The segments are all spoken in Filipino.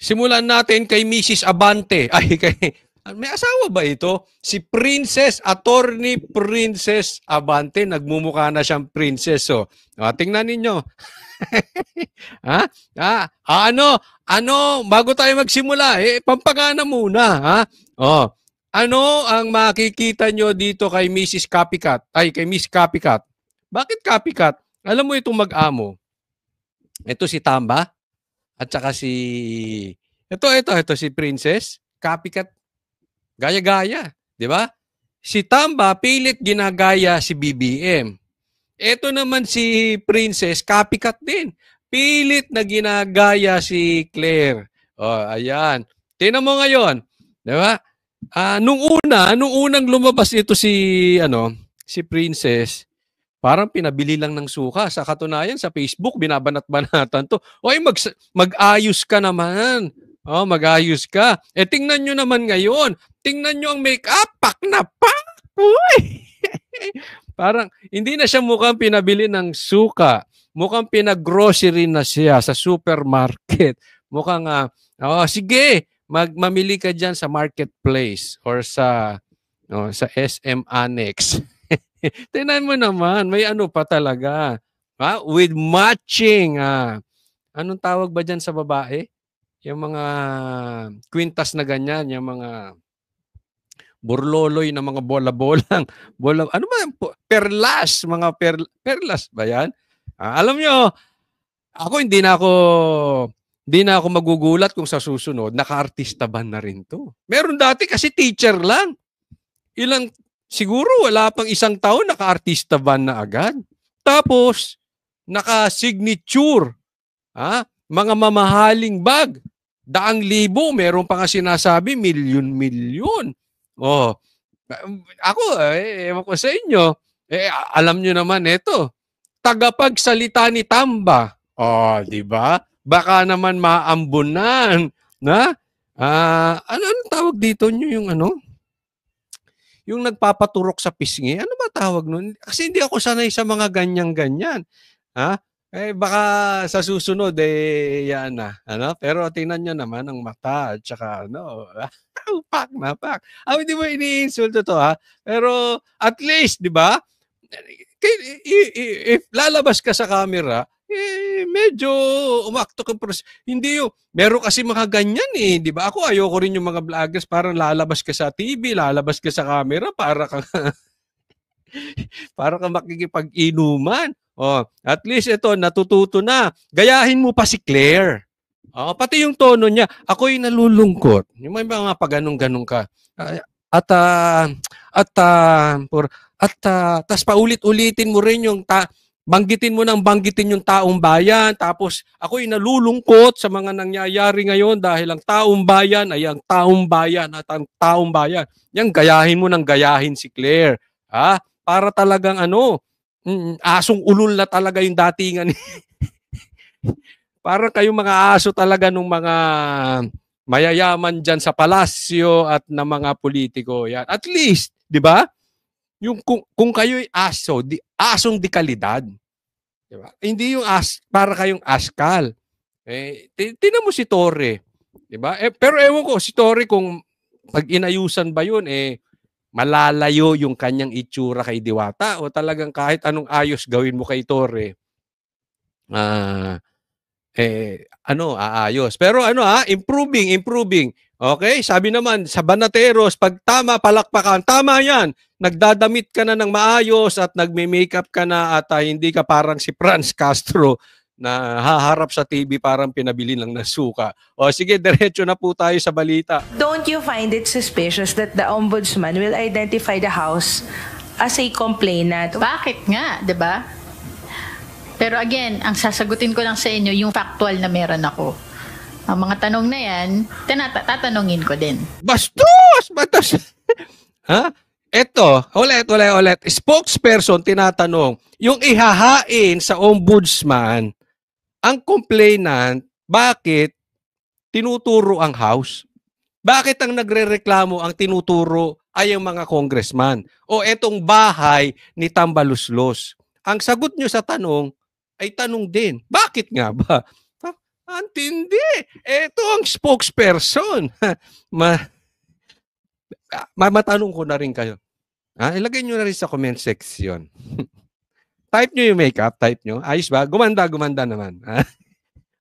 Simulan natin kay Mrs. Abante. Ay, may asawa ba ito? Si Princess, Attorney Princess Abante. Nagmumukha na siyang princess. So, tingnan ninyo. Ha? Bago tayo magsimula, pampagana muna. Ha? Ano ang makikita nyo dito kay Mrs. Copycat? Ay, kay Miss Copycat. Bakit copycat? Alam mo itong mag-amo. Ito si Tamba. At saka ito si Princess, copycat, gaya-gaya, di ba? Si Tamba, pilit ginagaya si BBM. Ito naman si Princess, copycat din. Pilit na ginagaya si Claire. Ayan. Tingnan mo ngayon, di ba? Nung unang lumabas ito si Princess, parang pinabili lang ng suka. Sa katunayan, sa Facebook, binabanat-banatan to. Oy, mag-ayos ka naman. Mag-ayos ka. Tingnan nyo naman ngayon. Tingnan nyo ang make-up. Pak na pak. Uy! Parang, hindi na siya mukhang pinabili ng suka. Mukhang pinag-grocery na siya sa supermarket. Mukhang, sige, mamili ka dyan sa marketplace or sa SM Annex. Tingnan mo naman, may ano pa talaga. With matching. Anong tawag ba dyan sa babae? Yung mga kwintas na ganyan, yung mga burloloy na mga bola-bolang. Ano ba? Perlas. Mga perlas ba yan? Alam nyo, hindi na ako magugulat kung sa susunod, naka-artista ba na rin to. Meron dati kasi teacher lang. Siguro wala pang isang taon, naka-artista ban na agad. Tapos, naka-signature. Mga mamahaling bag. 100,000, meron pa nga sinasabi, milyon-milyon. Ako, ewan ko sa inyo, alam nyo naman ito. Tagapagsalita ni Tamba. Di ba? Baka naman maambunan. Ano tawag dito nyo yung yung nagpapaturok sa pisngi, ano ba tawag nun? Kasi hindi ako sanay sa mga ganyan-ganyan. Baka sa susunod, yan na. Pero tingnan nyo naman ang mata at saka, pak na pak. Hindi mo iniinsulto to, ha? Pero at least, di ba? If lalabas ka sa camera, medyo umakto ka. Hindi yung, meron kasi mga ganyan di ba? Ako ayoko rin yung mga vloggers, parang lalabas ka sa TV, lalabas ka sa camera, para kang makikipag-inuman. At least ito, natututo na. Gayahin mo pa si Claire. Pati yung tono niya, ako'y nalulungkot. Yung may mga pag-ganong-ganong ka. Tas paulit-ulitin mo rin yung banggitin yung taong bayan, tapos ako'y nalulungkot sa mga nangyayari ngayon dahil ang taong bayan ay ang taong bayan at ang taong bayan. Yan, gayahin mo ng gayahin si Claire. Para talagang asong ulul na talaga yung datingan. Parang kayong mga aso talaga ng mga mayayaman dyan sa palasyo at ng mga politiko. Yan. At least, di ba? Yung kung kayo'y asong di kalidad. Diba? Hindi yung para kayong askal. Tingnan mo si Torre. Diba? Pero ewan ko, si Torre kung pag inayusan ba yun, malalayo yung kanyang itsura kay Diwata o talagang kahit anong ayos gawin mo kay Torre, aayos. Pero improving. Okay? Sabi naman, sa Banateros, pag tama, palakpakan. Tama yan. Nagdadamit ka na ng maayos at nagme-makeup ka na at hindi ka parang si Franz Castro na haharap sa TV parang pinabili lang ng suka. Sige, diretso na po tayo sa balita. Don't you find it suspicious that the ombudsman will identify the house as a complainant? Bakit nga, 'di ba? Pero again, ang sasagutin ko lang sa inyo yung factual na meron ako. Ang mga tanong na yan, tatanungin ko din. Bastos! Eto, ulit. Spokesperson tinatanong, yung ihahain sa ombudsman, ang complainant, bakit tinuturo ang house? Bakit ang nagrereklamo ang tinuturo ay ang mga congressman? O etong bahay ni Tambaluslos? Ang sagot nyo sa tanong ay tanong din. Bakit nga ba? Antindi. Ito ang spokesperson. Matanong ko na rin kayo. Ilagay nyo na rin sa comment section. Type nyo yung makeup, type nyo. Ayos ba? Gumanda naman.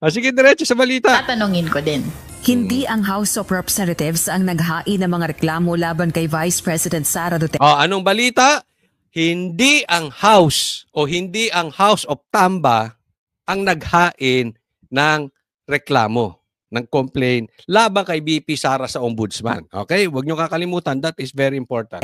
Sige, diretso sa balita. Tatanungin ko din. Hindi ang House of Representatives ang naghain ng mga reklamo laban kay Vice President Sara Duterte. Anong balita? Hindi ang House o hindi ang House of Tamba ang naghain ng reklamo, ng complaint laban kay VP Sara sa Ombudsman. Okay? Huwag niyo kakalimutan, that is very important.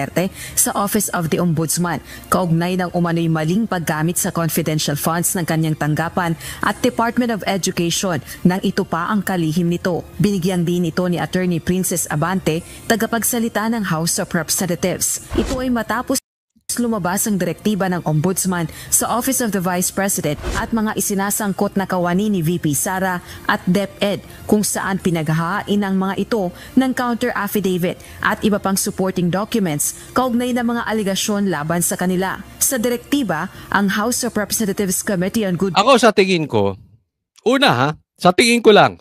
Sa Office of the Ombudsman, kaugnay ng umano'y maling paggamit sa confidential funds ng kanyang tanggapan at Department of Education nang ito pa ang kalihim nito. Binigyan din ito ni Attorney Princess Abante, tagapagsalita ng House of Representatives. Ito ay matapos lumabas ang direktiba ng Ombudsman sa Office of the Vice President at mga isinasangkot na kawani ni VP Sara at DepEd kung saan pinaghahain ang mga ito ng counter affidavit at iba pang supporting documents kaugnay ng mga aligasyon laban sa kanila. Sa direktiba, ang House of Representatives Committee on Good... Ako sa tingin ko, sa tingin ko lang,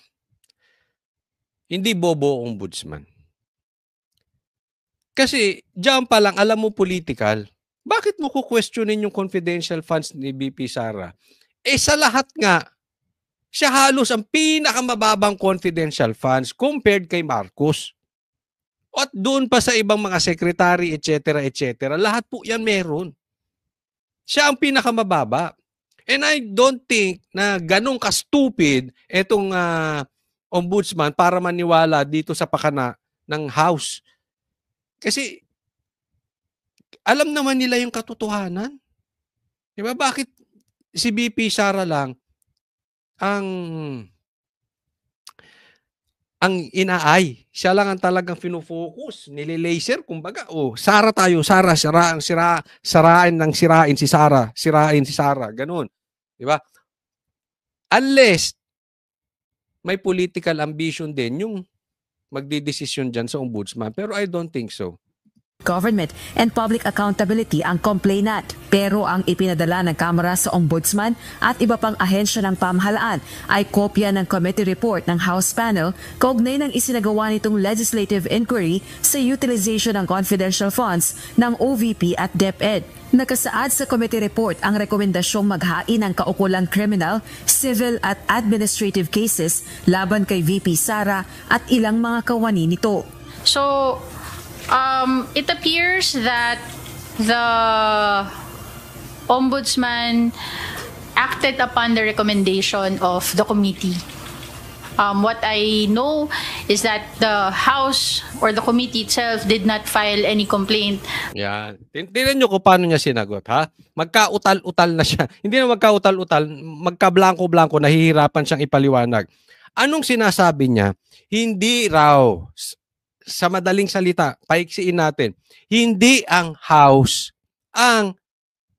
hindi bobo ang Ombudsman. Kasi diyan pa lang, alam mo political, bakit mo ku-questionin yung confidential funds ni VP Sara? Sa lahat nga, siya halos ang pinakamababang confidential funds compared kay Marcos. At doon pa sa ibang mga secretary, etc., etc., lahat po yan meron. Siya ang pinakamababa. And I don't think na ganun ka-stupid itong ombudsman para maniwala dito sa pakana ng House. Kasi alam naman nila yung katotohanan. Diba? Bakit si VP Sara lang ang inaay? Siya lang ang talagang finofocus, nililaser, kumbaga. Sara tayo, Sara, sirain si Sara, ganun. Diba? Unless may political ambition din yung magdidesisyon dyan sa ombudsman. Pero I don't think so. Government and Public Accountability ang complainant. Pero ang ipinadala ng Kamara sa Ombudsman at iba pang ahensya ng pamahalaan ay kopya ng committee report ng House panel kaugnay ng isinagawa nitong legislative inquiry sa utilization ng confidential funds ng OVP at DepEd. Nakasaad sa committee report ang rekomendasyong maghain ng kaukulang criminal, civil at administrative cases laban kay VP Sara at ilang mga kawani nito. So, it appears that the Ombudsman acted upon the recommendation of the committee. What I know is that the House or the committee itself did not file any complaint. Yan. Tingnan nyo kung paano niya sinagot, ha? Magkautal-utal na siya. Hindi na magkautal-utal, magka-blanco-blanco, nahihirapan siyang ipaliwanag. Anong sinasabi niya? Hindi raw, sa madaling salita, paiksiin natin, hindi ang House ang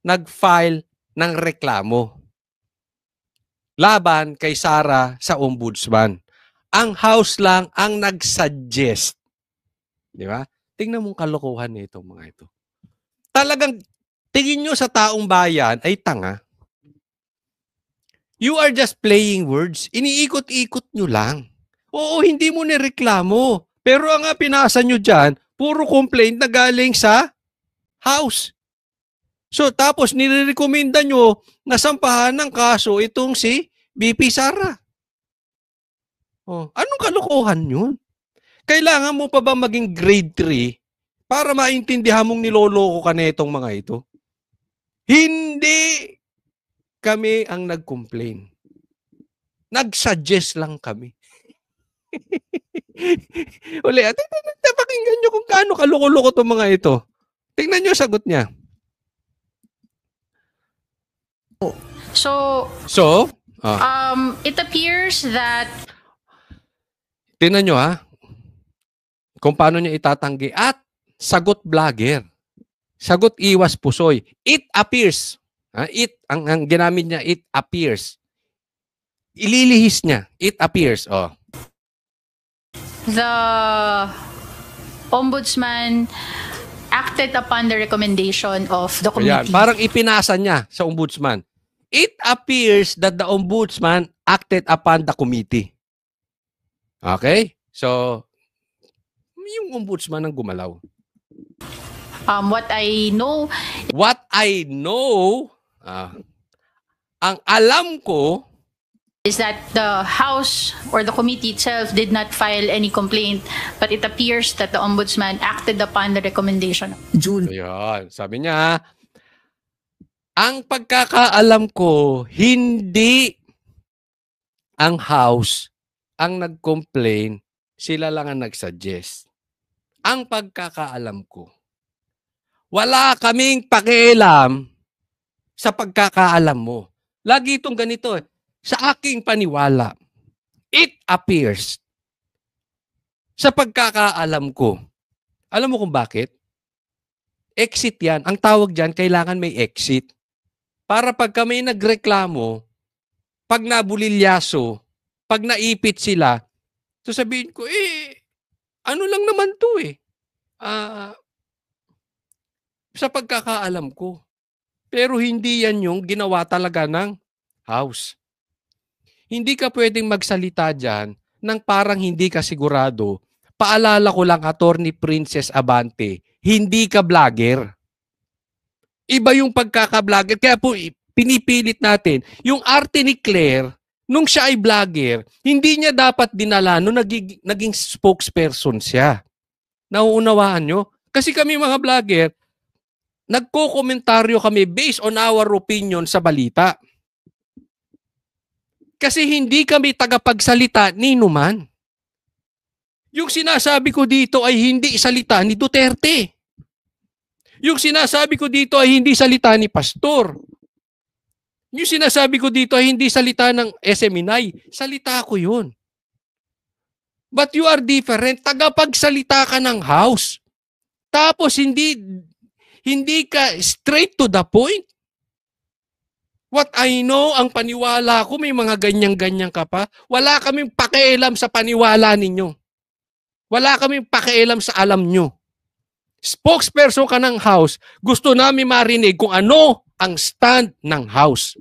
nag-file ng reklamo laban kay Sara sa Ombudsman. Ang House lang ang nag-suggest. Di ba? Tingnan mong kalokohan nito, mga ito. Talagang tingin nyo sa taong bayan ay tanga. You are just playing words. Iniikot-ikot nyo lang. Oo, hindi mo nireklamo. Pero ang pinasa nyo dyan, puro complaint na galing sa House. So, tapos nirekomenda nyo na sampahan ng kaso itong si VP Sara. Anong kalokohan yun? Kailangan mo pa ba maging grade 3 para maintindihan mong niloloko ka na itong mga ito? Hindi kami ang nag-complain. Nag-suggest lang kami. Uli, pakinggan nyo kung kaano kaloko-loko itong mga ito. Tingnan nyo sagot niya. So, it appears that... Tingnan nyo, ha? Kung paano niya itatanggi. At sagot vlogger. Sagot iwas pusoy. It appears. Ang ginamit niya, it appears. Ililihis niya. It appears. The Ombudsman acted upon the recommendation of the committee. Ayan, parang ipinasa niya sa Ombudsman. It appears that the Ombudsman acted upon the committee. Okay? So, yung ombudsman ang gumalaw. What I know What I know, ang alam ko, is that the House or the committee itself did not file any complaint, but it appears that the Ombudsman acted upon the recommendation. June ayun, sabi niya, ang pagkakaalam ko, hindi ang House ang nag-complain, sila lang ang nag-suggest. Ang pagkakaalam ko, wala kaming pakialam sa pagkakaalam mo. Lagi itong ganito eh. Sa aking paniwala, it appears, sa pagkakaalam ko, alam mo kung bakit? Exit yan. Ang tawag dyan, kailangan may exit. Para pag kami nagreklamo, pag nabulilyaso, pag naipit sila, so sabihin ko, ano lang naman to eh. Sa pagkakaalam ko. Pero hindi yan yung ginawa talaga ng House. Hindi ka pwedeng magsalita dyan nang parang hindi ka sigurado. Paalala ko lang, Attorney Princess Abante, hindi ka vlogger. Iba yung pagkaka-vlogger. Kaya po, pinipilit natin, yung arte ni Claire, nung siya ay vlogger, hindi niya dapat dinala nung naging spokesperson siya. Nauunawaan nyo? Kasi kami mga vlogger, nagko-komentaryo kami based on our opinion sa balita. Kasi hindi kami tagapagsalita ni numan. Yung sinasabi ko dito ay hindi salita ni Duterte. Yung sinasabi ko dito ay hindi salita ni Pastor. Yung sinasabi ko dito ay hindi salita ng SMNI. Salita ko yun. But you are different. Tagapagsalita ka ng House. Tapos hindi ka straight to the point. What I know, ang paniwala ko, may mga ganyan-ganyan ka pa. Wala kaming pakialam sa paniwala ninyo. Wala kaming pakialam sa alam nyo. Spokesperson ka ng House, gusto namin marinig kung ano ang stand ng House.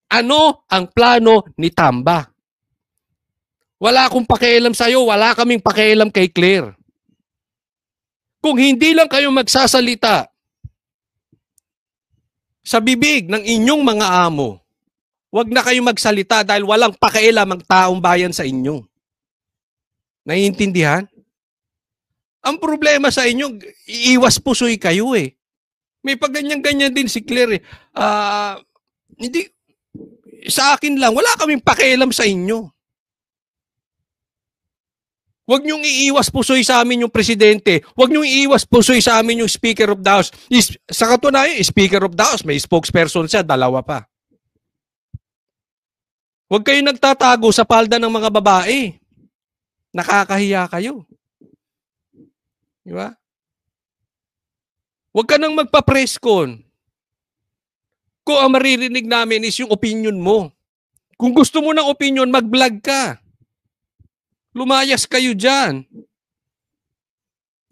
Ano ang plano ni Tamba? Wala akong pakialam sa'yo, wala kaming pakialam kay Claire. Kung hindi lang kayo magsasalita sa bibig ng inyong mga amo, wag na kayong magsalita dahil walang pakialam ang taong bayan sa inyo. Naiintindihan? Ang problema sa inyo, iiwas pusoy kayo eh. May pagganyan-ganyan din si Claire eh. Hindi, sa akin lang, wala kaming pakialam sa inyo. Huwag niyong iiwas pusoy sa amin yung presidente. Huwag niyong iiwas pusoy sa amin yung Speaker of the House. Sa katunayan, Speaker of the House, may spokesperson siya, dalawa pa. Huwag kayong nagtatago sa palda ng mga babae. Nakakahiya kayo. Di ba? Huwag ka nang magpa-press con. Kung ang maririnig namin is yung opinion mo. Kung gusto mo ng opinion, mag-vlog ka. Lumayas kayo dyan.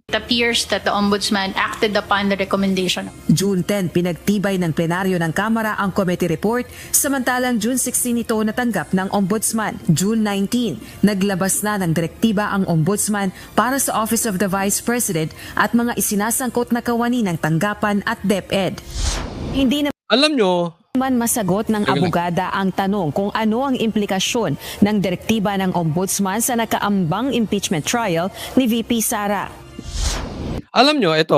It appears that the Ombudsman acted upon the recommendation. June 10, pinagtibay ng plenaryo ng Kamara ang committee report, samantalang June 16 ito natanggap ng Ombudsman. June 19, naglabas na ng direktiba ang Ombudsman para sa Office of the Vice President at mga isinasangkot na kawani ng tanggapan at DepEd. Hindi Alam nyo, naman masagot ng abogada ang tanong kung ano ang implikasyon ng direktiba ng Ombudsman sa nakaambang impeachment trial ni VP Sara. alam nyo, ito,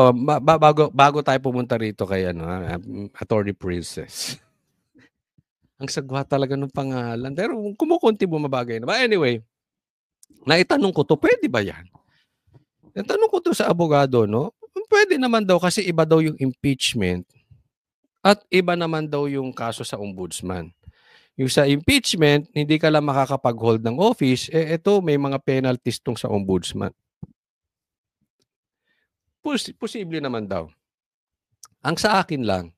bago tayo pumunta rito kay Attorney Princess. Ang sagwa talaga ng pangalan. Pero kumukunti bumabagay na. But anyway, naitanong ko to, pwede ba yan? Natanong ko to sa abogado, no? Pwede naman daw kasi iba daw yung impeachment at iba naman daw yung kaso sa ombudsman. Yung sa impeachment, hindi ka lang makakapag-hold ng office, ito may mga penalties tong sa ombudsman. Posible naman daw. Ang sa akin lang,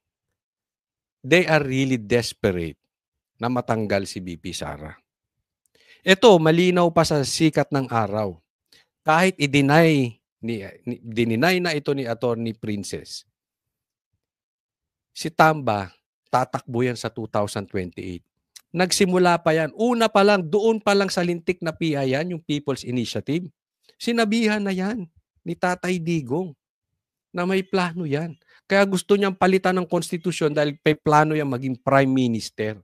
they are really desperate na matanggal si VP Sara. Ito, malinaw pa sa sikat ng araw. Kahit i-deny na ito ni Attorney Princess, si Tamba, tatakbo yan sa 2028. nagsimula pa yan. Una pa lang, doon pa lang sa lintik na PI yan, yung People's Initiative. Sinabihan na yan ni Tatay Digong na may plano yan. Kaya gusto niyang palitan ng konstitusyon dahil may plano yan maging Prime Minister.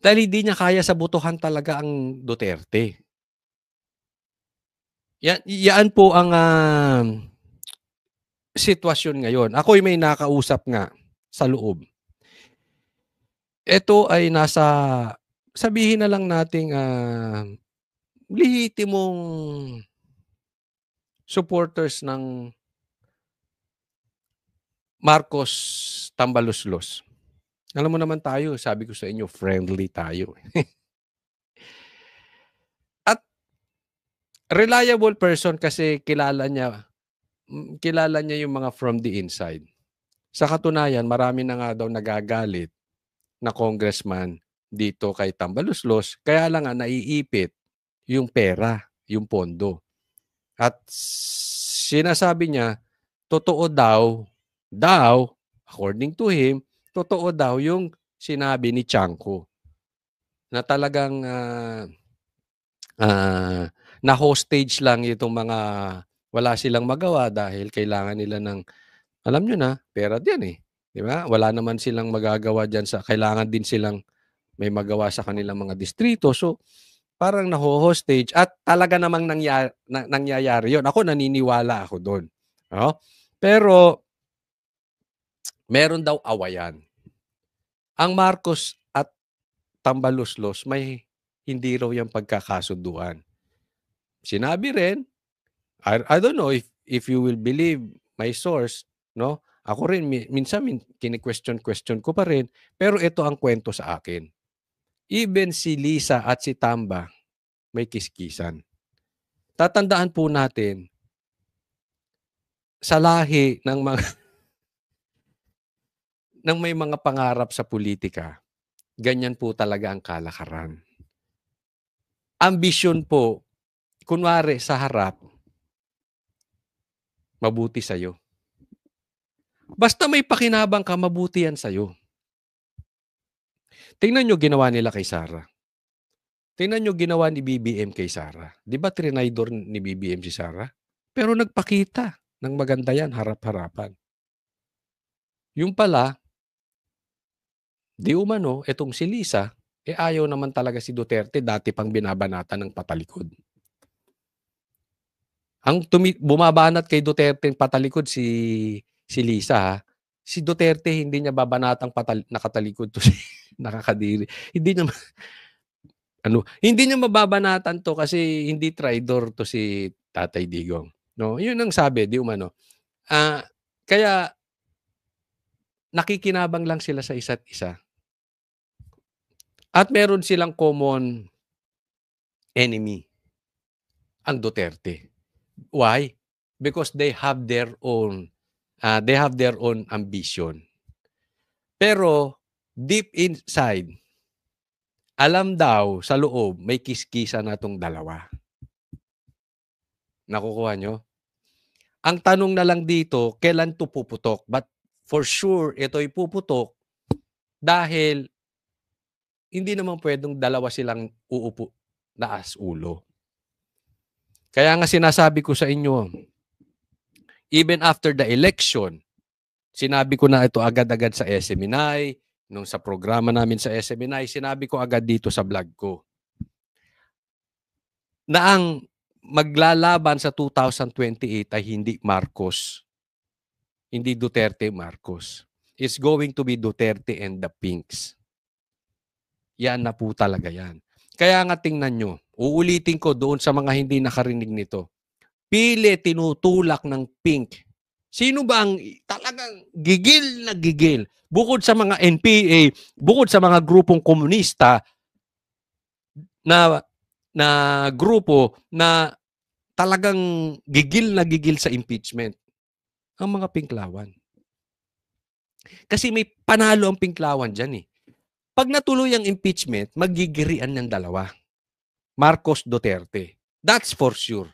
Dahil hindi niya kaya sa botohan talaga ang Duterte. Yan po ang sitwasyon ngayon. Ako'y may nakausap nga sa loob. Ito ay nasa, sabihin na lang nating lehitimong supporters ng Marcos Tambaluslos. Alam mo naman tayo, sabi ko sa inyo, friendly tayo. At reliable person kasi kilala niya yung mga from the inside. Sa katunayan, marami na nga daw nagagalit na congressman dito kay Tambaluslos, kaya lang nga naiipit yung pera, yung pondo. At sinasabi niya, totoo daw, according to him, totoo daw yung sinabi ni Chanco na talagang na-hostage lang itong mga wala silang magawa dahil kailangan nila ng, alam nyo na, pera din eh. Di ba? Wala naman silang magagawa dyan kailangan din silang may magawa sa kanilang mga distrito. So, parang na-hostage at talaga namang nangyayari yun. Ako, naniniwala ako doon. No? Pero, meron daw awayan. Ang Marcos at Tambaluslos, may hindi raw yung pagkakasunduan. Sinabi rin, I don't know if you will believe my source, no? Ako rin, minsan kini-question ko pa rin, pero ito ang kwento sa akin. Even si Lisa at si Tamba, may kiskisan. Tatandaan po natin, sa lahi ng mga ng may mga pangarap sa politika, ganyan po talaga ang kalakaran. Ambisyon po, kunwari sa harap, mabuti sa'yo. Basta may pakinabang ka, mabuti yan sa'yo. Tingnan nyo ginawa nila kay Sara. Tingnan nyo ginawa ni BBM kay Sara. Di ba trinaydor ni BBM si Sara? Pero nagpakita ng maganda yan, harap-harapan. Yung pala, di umano, etong si Lisa, ayaw naman talaga si Duterte, dati pang binabanatan ng patalikod. Ang bumabanat kay Duterte patalikod si Lisa, ha? Si Duterte hindi niya babanatang nakatalikod to si nakakadiri. Hindi niya mababanatan to kasi hindi traidor to si Tatay Digong. No, 'yun ang sabi, di umano. Kaya nakikinabang lang sila sa isa't isa. At meron silang common enemy, ang Duterte. Why? Because they have their own ambition. Pero deep inside, alam daw sa loob may kiskisa na tong dalawa. Nakukuha nyo? Ang tanong na lang dito, kailan to puputok? But for sure, ito'y puputok dahil hindi naman pwedeng dalawa silang uupo naas ulo. Kaya nga sinasabi ko sa inyo, even after the election, sinabi ko na ito agad-agad sa SMNI, nung sa programa namin sa SMNI, sinabi ko agad dito sa vlog ko, na ang maglalaban sa 2028 ay hindi Marcos, hindi Duterte Marcos. It's going to be Duterte and the Pinks. Yan na po talaga yan. Kaya nga tingnan nyo, uulitin ko doon sa mga hindi nakarinig nito. Pili tinutulak ng pink. Sino ba ang talagang gigil na gigil? Bukod sa mga NPA, bukod sa mga grupong komunista na grupo na talagang gigil na gigil sa impeachment, ang mga pinklawan. Kasi may panalo ang pinklawan dyan eh. Pag natuloy ang impeachment, magigirian ng dalawa. Marcos Duterte. That's for sure.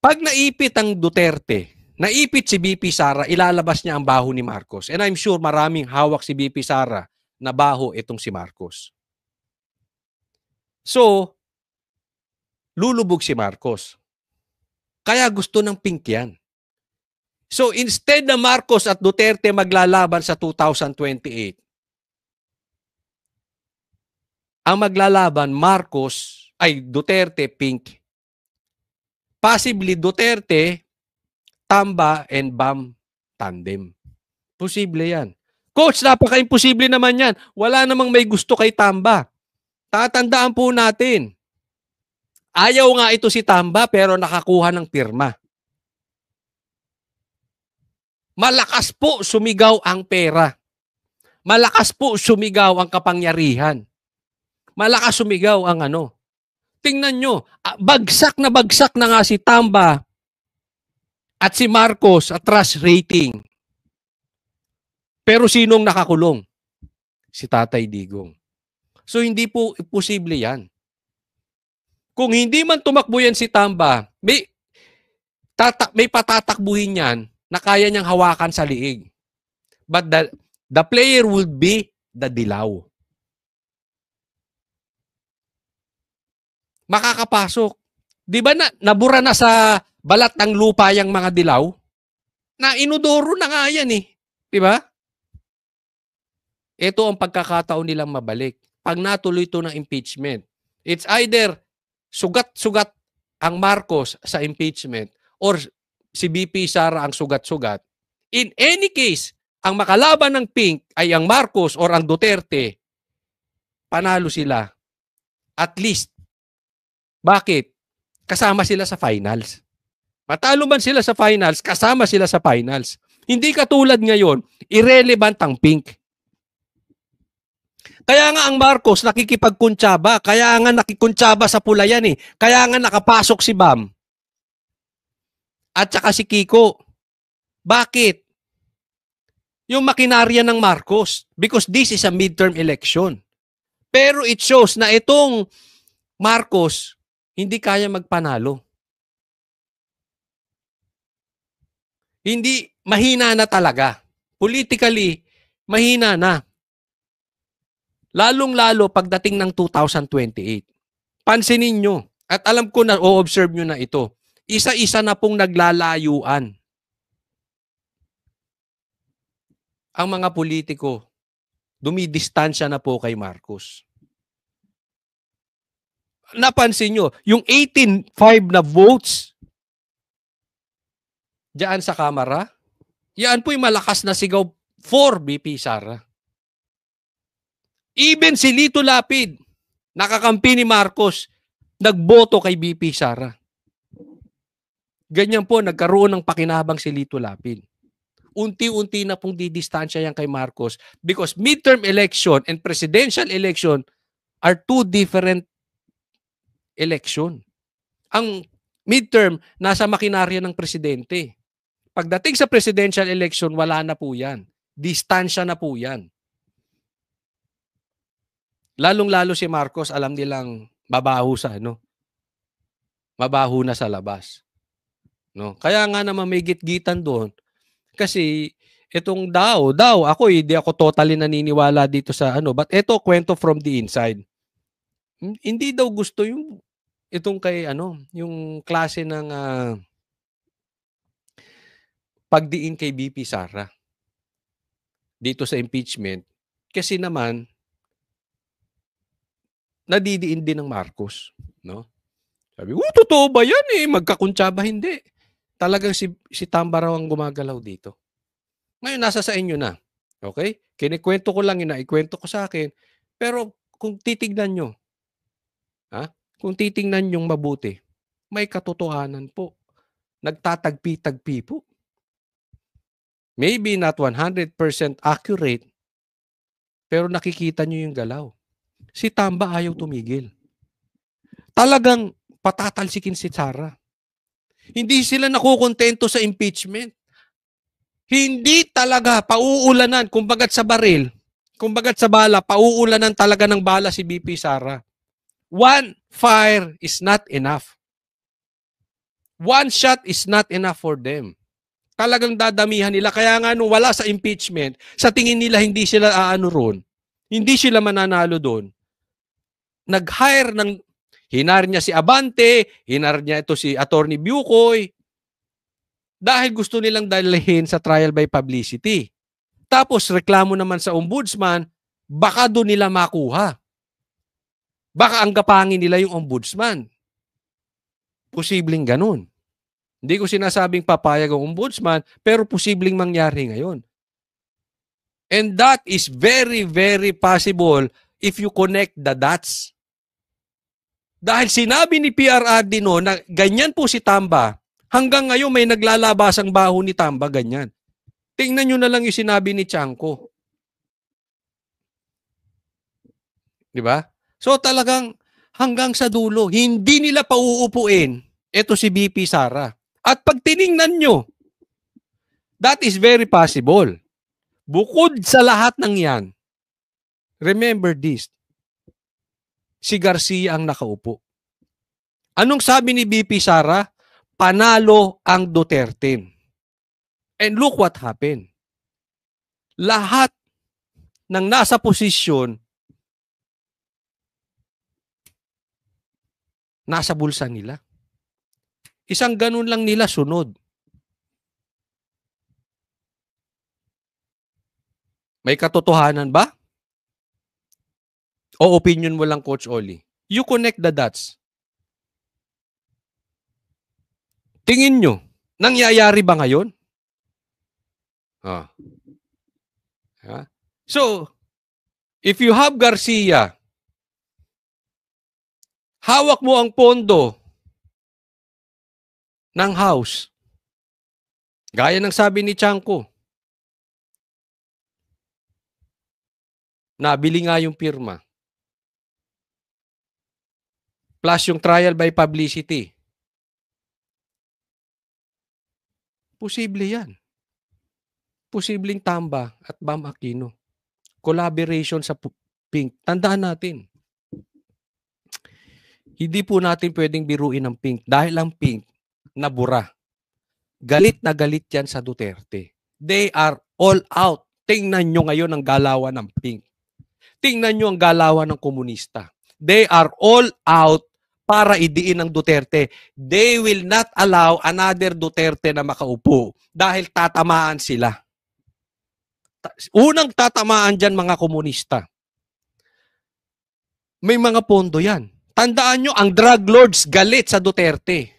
Pag naipit ang Duterte, naipit si BP Sara, ilalabas niya ang baho ni Marcos. And I'm sure maraming hawak si BP Sara nabaho itong si Marcos. So, lulubog si Marcos. Kaya gusto ng pink yan. So, instead na Marcos at Duterte maglalaban sa 2028, ang maglalaban Marcos ay Duterte, pink. Possibly Duterte, Tamba, and Bam tandem. Posible yan. Coach, napaka-imposible naman yan. Wala namang may gusto kay Tamba. Tatandaan po natin. Ayaw nga ito si Tamba pero nakakuha ng pirma. Malakas po sumigaw ang pera. Malakas po sumigaw ang kapangyarihan. Malakas sumigaw ang ano. Tingnan nyo, bagsak na nga si Tamba at si Marcos at trust rating. Pero sinong nakakulong? Si Tatay Digong. So hindi po posible yan. Kung hindi man tumakbo yan si Tamba, may patatakbuhin yan na kaya niyang hawakan sa liig. But the player would be the dilaw. Makakapasok. Di ba nabura na sa balat ng lupa yung mga dilaw? Na inudoro na nga yan eh. Di ba? Ito ang pagkakataon nilang mabalik. Pag natuloy ito ng impeachment, it's either sugat-sugat ang Marcos sa impeachment or si BP Sara ang sugat-sugat. In any case, ang makalaban ng pink ay ang Marcos or ang Duterte, panalo sila. At least. Bakit? Kasama sila sa finals. Matalo man sila sa finals, kasama sila sa finals. Hindi katulad ngayon, irrelevant ang pink. Kaya nga ang Marcos nakikipagkuntsaba, kaya nga nakikuntsaba sa pula yan eh. Kaya nga nakapasok si Bam. At saka si Kiko. Bakit? Yung makinarya ng Marcos. Because this is a midterm election. Pero it shows na itong Marcos hindi kaya magpanalo. Hindi, mahina na talaga. Politically, mahina na. Lalong-lalo pagdating ng 2028. Pansinin nyo, at alam ko na o-observe nyo na ito, isa-isa na pong naglalayuan ang mga politiko. Dumidistansya na po kay Marcos. Napansin nyo, yung 18-5 na votes diyan sa Kamara, yan po yung malakas na sigaw for BP Sara. Even si Lito Lapid, nakakampi ni Marcos, nagboto kay BP Sara. Ganyan po, nagkaroon ng pakinabang si Lito Lapid. Unti-unti na pong didistansya yan kay Marcos because midterm election and presidential election are two different election. Ang midterm, nasa makinarya ng presidente. Pagdating sa presidential election, wala na po yan. Distansya na po yan. Lalong-lalo si Marcos, alam nilang mabaho sa ano. Mabaho na sa labas. No? Kaya nga naman may gitgitan doon. Kasi itong daw, ako hindi ako totally naniniwala dito sa ano. But ito, kwento from the inside. Hindi daw gusto yung itong kay ano, yung klase ng pagdiin kay BP Sara dito sa impeachment. Kasi naman, nadidiin din ng Marcos. No? Sabi, totoo ba yan eh? Magkakuntsaba, hindi. Talagang si Tamba raw ang gumagalaw dito. Ngayon, nasa sa inyo na. Okay? Kinikwento ko lang, ikwento ko sa akin. Pero kung titignan nyo, kung titingnan nyong mabuti, may katotohanan po. Nagtatagpi-tagpi po. Maybe not 100% accurate, pero nakikita nyo yung galaw. Si Tamba ayaw tumigil. Talagang patatalsikin si Sara. Hindi sila nakukontento sa impeachment. Hindi talaga pauulanan, kumbagat sa baril, kumbagat sa bala, pauulanan talaga ng bala si BP Sara. One fire is not enough. One shot is not enough for them. Talagang dadamihan nila. Kaya nga nung wala sa impeachment, sa tingin nila hindi sila aano ron. Hindi sila mananalo doon. Nag-hire ng, hinar niya si Abante, hinar niya ito si Attorney Bucoy, dahil gusto nilang dalhin sa trial by publicity. Tapos reklamo naman sa ombudsman, baka doon nila makuha. Baka anggapangin nila yung ombudsman. Posibleng ganun. Hindi ko sinasabing papayag ang ombudsman, pero posibleng mangyari ngayon. And that is very, very possible if you connect the dots. Dahil sinabi ni PRRD no na ganyan po si Tamba, hanggang ngayon may naglalabasang baho ni Tamba, ganyan. Tingnan nyo na lang yung sinabi ni Chanco. Di ba? So talagang hanggang sa dulo, hindi nila pauupuin ito si BP Sara. At pag tiningnan nyo, that is very possible. Bukod sa lahat ng yan, remember this, si Garcia ang nakaupo. Anong sabi ni BP Sara? Panalo ang Duterte. And look what happened. Lahat ng nasa posisyon, nasa bulsa nila. Isang ganun lang nila sunod. May katotohanan ba? O opinion mo lang, Coach Oli? You connect the dots. Tingin nyo, nangyayari ba ngayon? So, if you have Garcia, hawak mo ang pondo ng House. Gaya ng sabi ni Chanco. Nabili nga yung pirma. Plus yung trial by publicity. Posible yan. Posibleng Tamba at Bam Aquino. Collaboration sa Pink. Tandaan natin. Hindi po natin pwedeng biruin ang Pink dahil ang Pink nabura. Galit na galit yan sa Duterte. They are all out. Tingnan nyo ngayon ang galawan ng Pink. Tingnan nyo ang galawan ng komunista. They are all out para idiin ng Duterte. They will not allow another Duterte na makaupo dahil tatamaan sila. Unang tatamaan dyan mga komunista. May mga pondo yan. Tandaan nyo, ang drug lords galit sa Duterte.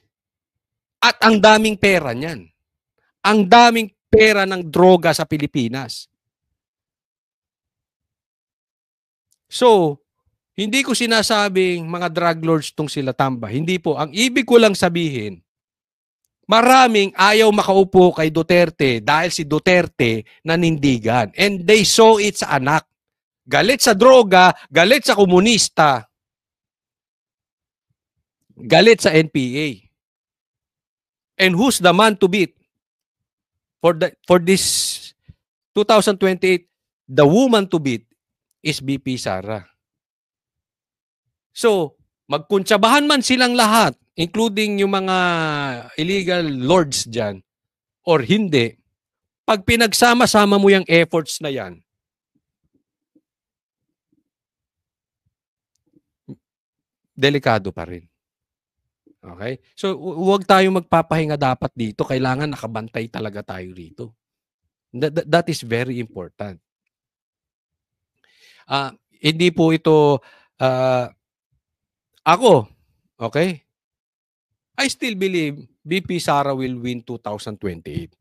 At ang daming pera niyan. Ang daming pera ng droga sa Pilipinas. So, hindi ko sinasabing mga drug lords tong sila Tamba. Hindi po. Ang ibig ko lang sabihin, maraming ayaw makaupo kay Duterte dahil si Duterte nanindigan. And they saw it sa anak. Galit sa droga, galit sa komunista, galit sa NPA. And who's the man to beat? For this 2028, the woman to beat is BP Sara. So, magkuntsabahan man silang lahat, including yung mga illegal lords dyan, or hindi, pag pinagsama-sama mo yung efforts na yan, delikado pa rin. Okay? So, huwag tayong magpapahinga dapat dito. Kailangan nakabantay talaga tayo rito. That is very important. Hindi po ito ako, okay? I still believe BP Sara will win 2028.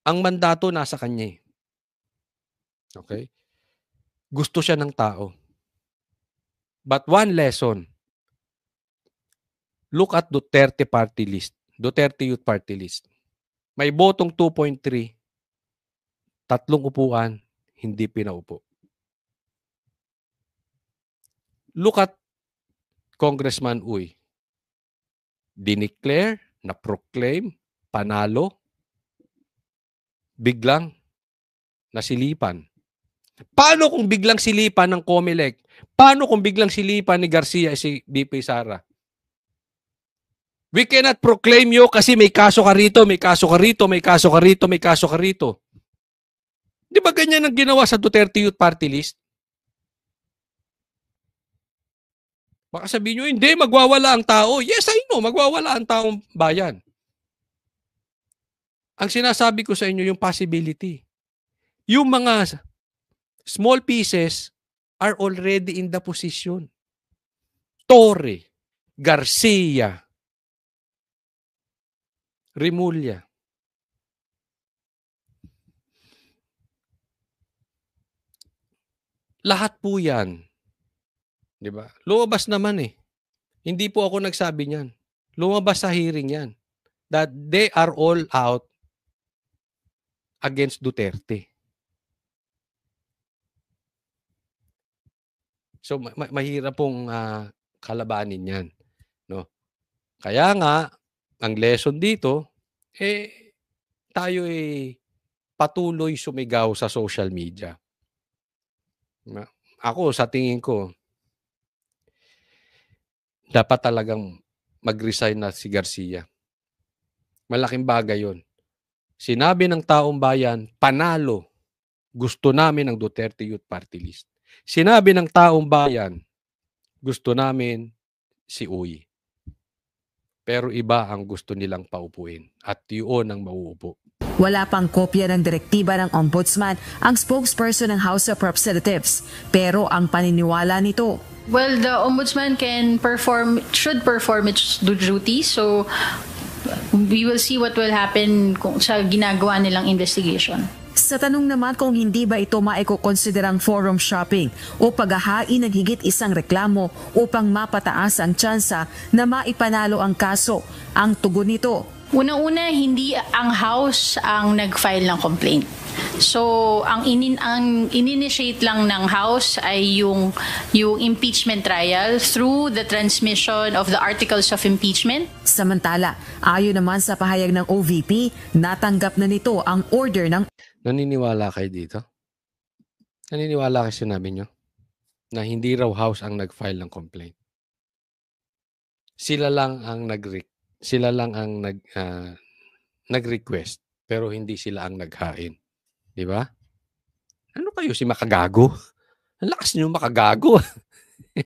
Ang mandato nasa kanya eh. Okay? Gusto siya ng tao. But one lesson, look at Duterte party list, Duterte Youth Party List. May botong 2.3, 3 upuan, hindi pinaupo. Look at Congressman Uy. Dineclare, na-proclaim, panalo, biglang nasilipan. Paano kung biglang silipan ng COMELEC? Paano kung biglang silipan ni Garcia si BP Sara? We cannot proclaim you kasi may kaso ka rito, may kaso ka rito, may kaso ka rito, may kaso ka rito. Di ba ganyan ang ginawa sa Duterte Youth Party List? Baka sabihin nyo, hindi, magwawala ang tao. Yes, I know, magwawala ang taong bayan. Ang sinasabi ko sa inyo, yung possibility. Yung mga small pieces are already in the position. Torre, Garcia, Remulla. Lahat po yan. Di ba? Lumabas naman eh. Hindi po ako nagsabi niyan. Lumabas sa hearing yan. That they are all out against Duterte. So mahirap pong kalabanin yan. No? Kaya nga, ang lesson dito, tayo patuloy sumigaw sa social media. Ako, sa tingin ko, dapat talagang mag-resign na si Garcia. Malaking bagay yon. Sinabi ng taong bayan, panalo. Gusto namin ang Duterte Youth Party List. Sinabi ng taong bayan, gusto namin si Uy. Pero iba ang gusto nilang paupuin. At yun ang mauupo. Wala pang kopya ng direktiba ng Ombudsman ang spokesperson ng House of Representatives. Pero ang paniniwala nito, Well, the Ombudsman should perform its duty. So, we will see what will happen sa ginagawa nilang investigation. sa tanong naman kung hindi ba ito maiko-konsiderang forum shopping o paghahain ng higit isang reklamo upang mapataas ang tsansa na maipanalo ang kaso, ang tugon nito, Unang-una, hindi ang House ang nag-file ng complaint. So, ang in-initiate lang ng House ay yung impeachment trial through the transmission of the articles of impeachment. Samantala, ayon naman sa pahayag ng OVP, natanggap na nito ang order ng... Naniniwala kayo dito? Naniniwala kayo sinabi nyo? Na hindi raw House ang nag-file ng complaint. Sila lang ang nag-request pero hindi sila ang naghain. Di ba? Ano kayo, si makagago? Ang lakas niyo makagago.